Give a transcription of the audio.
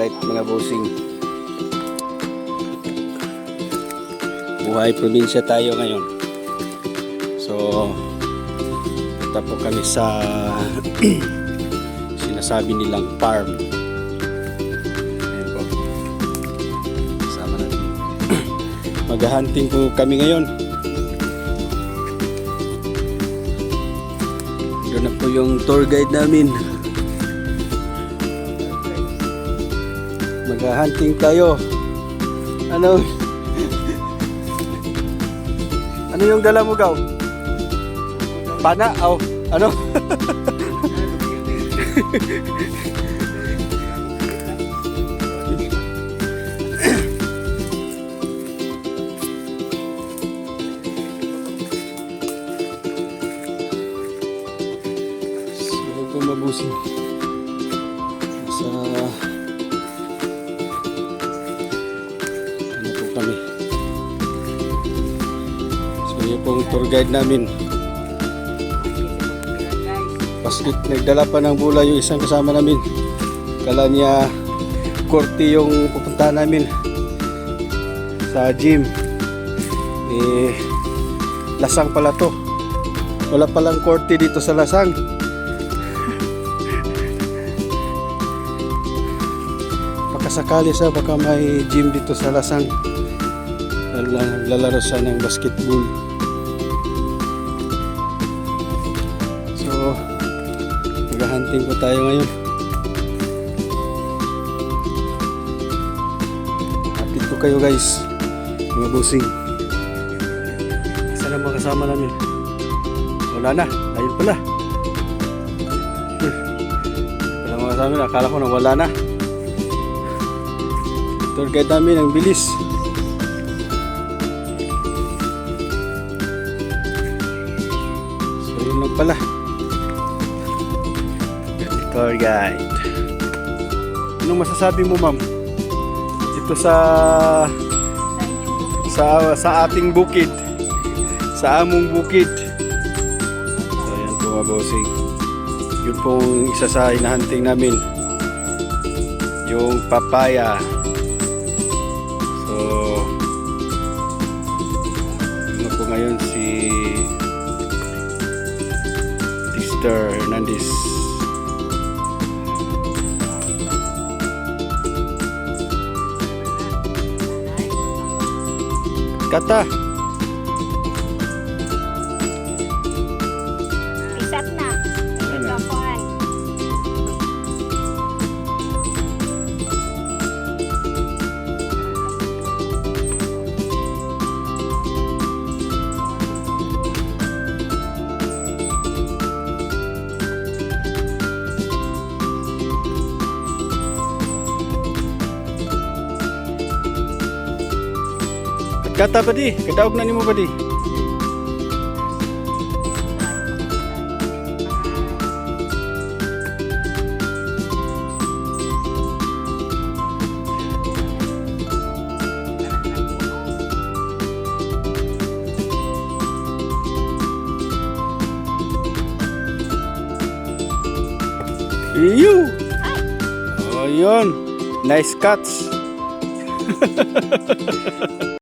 Alright mga bossing, buhay probinsya tayo ngayon. So punta po kami sa sinasabi nilang farm. Ayan po, kasama natin. Maghahunting po kami ngayon. Doon na po yung tour guide namin. Maghahunting tayo. Ano yung dala mo, Gaw? Pana? Oh, ano? So, kung mabusin sa ano po kami. So, yun pong tour guide namin. Paskit, nagdala pa ng bola yung isang kasama namin. Kala niya korte yung pupuntahan namin sa gym. Lasang pala to. Wala palang korte dito sa Lasang. Pakasakali sa baka may gym dito sa Lasang. Lalaro siya ng basketball. So maghahunting po tayo ngayon. Update ko kayo guys, mga bossing. Saan ang mga kasama namin? Wala na, ayun pala. Wala mga kasama namin, akala ko nang wala na. Tour guide namin ang bilis. So yun lang pala, tour guide. Anong masasabi mo, ma'am? Dito sa ating bukid, sa among bukid. So ayan po mga bossing, yun pong isa sa hinahunting namin, yung papaya. So ano po ngayon si Mr. Hernandez. Kata. Isap na. Ito kuhan. Kata ba di? Kadaog na nimo ba di? Iyo! Oh, yun. Nice cuts.